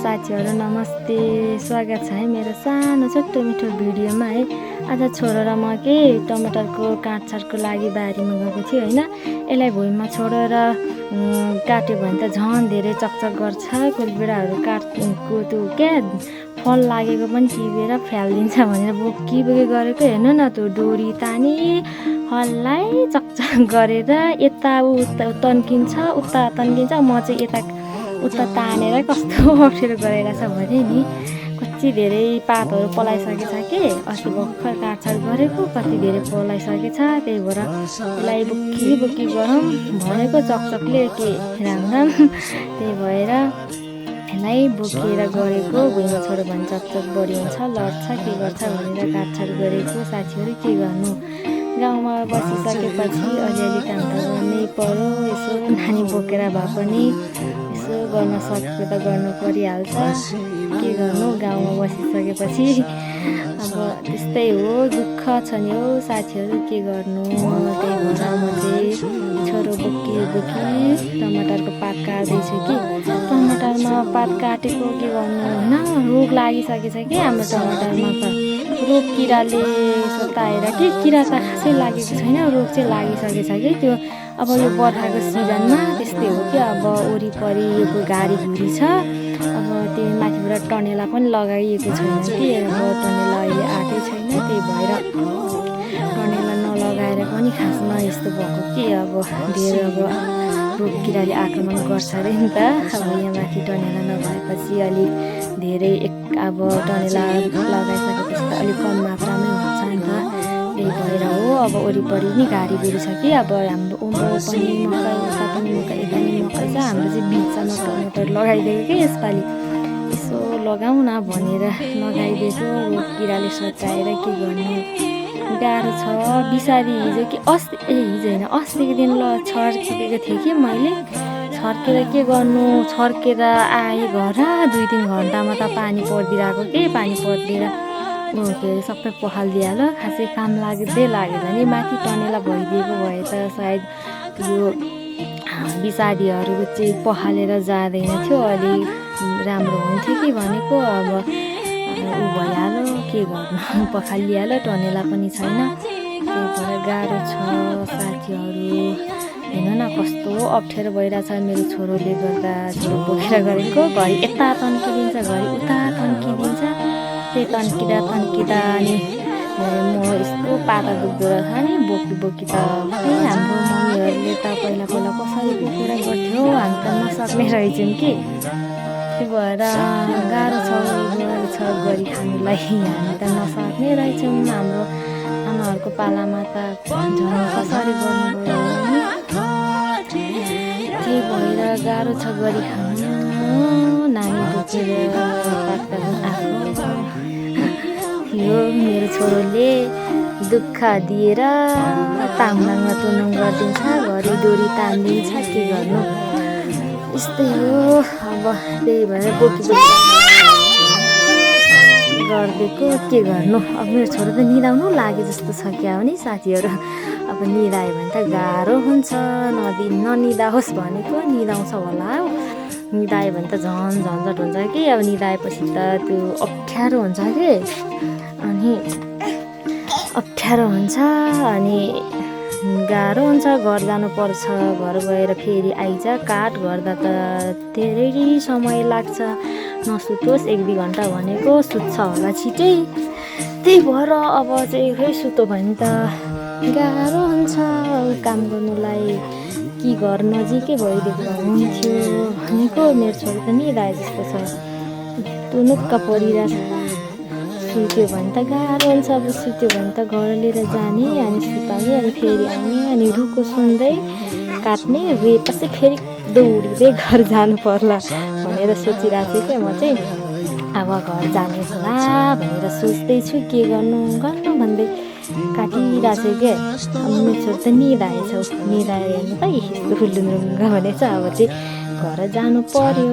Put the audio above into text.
साथीहरु नमस्ते, स्वागत छ है मेरो सानो छोटो मिठो भिडियोमा है। आज छोरो र म के टमाटरको काटछाटको लागि बारीमा गएको थिएँ हैन। यसलाई भुइँमा छोडेर काट्यो भने त झन् धेरै चकचक गर्छ। कोही बेलाहरु काट्नुको त्यो के फल लागेको पनि टिपेर फ्याल्दिन्छ भनेर बोकी गरेको हेर्नु न, त्यो डोरी तानी हल्लाई चकचक गरेर यता उता तन्किन्छ उता तन्किन्छ। म चाहिँ यता उता तानेर कस्तो अप्ठ्यारो गरेर छ भने नि, कति धेरै पातहरू पलाइसकेछ कि अस्ति भर्खर काटछाट गरेको कति धेरै पलाइसकेछ। त्यही भएर यसलाई बोकी गरौँ भनेको चकचकले के राम। त्यही भएर यसलाई बोकेर गरेको, भुइँमा छोड्यो भने चकचक बढी हुन्छ, लड्छ के गर्छ भनेर काटछाट गरेको। साथीहरू के गर्नु, गाउँमा बसिसकेपछि अलिअलि काम त गर्नै पर्यो। यसो नानी बोकेर भए पनि यसो गर्न सक्यो त गर्नु परिहाल्छ। के गर्नु, गाउँमा बसिसकेपछि अब त्यस्तै हो, दुःख छ नि हो साथीहरू, के गर्नु। त्यही भएर म चाहिँ छोरो बोकी टमाटरको पात काट्दैछु कि टमाटरमा पात काटेको के गर्नु होइन, रोग लागिसकेछ कि हाम्रो टमाटरमा त। रोग किराले सताएर कि किरा त खासै लागेको छैन, रोग चाहिँ लागिसकेछ कि त्यो। अब यो बर्खाको सिजनमा त्यस्तै हो कि अब वरिपरि यो घारीघुरी छ। अब त्यो माथिबाट टनेला पनि लगाइएको छैन कि, अब टनेला अहिले आएकै छैन। त्यही भएर टनेला नलगाएर पनि खासमा यस्तो भएको कि अब धेरै अब रोग किराले आक्रमण गर्छ अरे नि त। अब यहाँ माथि टनेला नभएपछि अलिक धेरै अब टनेला लगाइसकेपछि त अलिक कम मात्रामै हुन्छ नि त। त्यही भएर हो, अब वरिपरि नि घारीघुरी छ कि। अब हाम्रो उँभो पनि मकै, उता पनि मकै, यता पनि मकै छ। हाम्रो चाहिँ बिचमा टमाटर लगाइदिएको कि यसपालि यसो लगाउँ न भनेर लगाइदिएको। रोग किराले सताएर के गर्नु, गाह्रो छ। बिसारी हिजो कि अस्ति हिजो होइन अस्तिको दिन छर्किदिएको थिएँ कि मैले। छर्केर के गर्नु, छर्केर आएँ घर 2-3 घन्टामा त पानी परिदिरहेको के, पानी परिदिएर के अरे सबै पखालिदिइहाल्यो। खासै काम लाग्दै लागेन नि। माथि टनेला भइदिएको भए त सायद यो बिसारीहरू चाहिँ पखालेर जाँदैन थियो, अलिक राम्रो हुन्थ्यो कि भनेको। अब ऊ भइहाल्यो, के गर्नु, पखालिहाल्यो, टनेला पनि छैन। त्यही भएर गाह्रो छ साथीहरू। हेर्नु न कस्तो अप्ठ्यारो भइरहेछ मेरो छोरोले गर्दा। छोरो बोकेर गरेको घरि यता तन्किदिन्छ, घरि उता तन्किदिन्छ। त्यही तन्किँदा अनि म यस्तो पाता दुख्दो रहेछ नि बोकी त। हाम्रो मम्मीहरूले त पहिला कसरी बोकेर गर्थ्यो, हामी त नसक्ने रहेछौँ कि। त्यही भएर गाह्रो छ गरी खानुलाई, हामी त नसक्ने रहेछौँ। हाम्रो आमाहरूको पालामा त झन् कसरी गर्नुभयो नि। त्यही भएर गाह्रो छ गरी खानु, नानी बोकेर आएको। यो मेरो छोरोले दुःख दिएर ताङनाङमा तुनाङ गरिदिन्छ, घरि डोरी तानिदिन्छ, के गर्नु यस्तै हो। अब त्यही भएर बोकी गरिदिएको, के गर्नु। अब मेरो छोरो त निदाउनु लागे जस्तो छ क्या हो नि साथीहरू। अब निदायो भने त गाह्रो हुन्छ, ननिदाओस् भनेको, निदाउँछ होला हो। निदायो भने त झन् झन्झट हुन्छ कि। अब निदाएपछि त त्यो अप्ठ्यारो हुन्छ कि, अनि अप्ठ्यारो हुन्छ अनि गाह्रो हुन्छ। घर जानुपर्छ, घर गएर फेरि आइज काट गर्दा त धेरै समय लाग्छ। नसुतोस् 1-2 घन्टा भनेको, सुत्छ होला छिटै। त्यही भएर अब चाहिँ खै सुत्यो भने त गाह्रो हुन्छ काम गर्नुलाई। कि घर नजिकै भइदिएको हुन्थ्यो भनेको। मेरो छोरो त निदाए जस्तो छ, तुनुक्क परिरहेछ। सुत्यो भने त गाह्रो हुन्छ। अब सुत्यो भने त घर लिएर जाने, अनि सुताउने, अनि फेरि आउने, अनि रुखो सुन्दै काट्ने, रोएपछि फेरि दौडिँदै घर जानु पर्ला भनेर सोचिरहेको छु क्या म चाहिँ। अब घर जाने होला भनेर सोच्दैछु, के गर्नु भन्दै काटिरहेको छु क्या। अब मेरो छोरो त निदाएर हेर्नु त यस्तो लुङ्गा भनेछ। अब चाहिँ घर जानु पर्यो।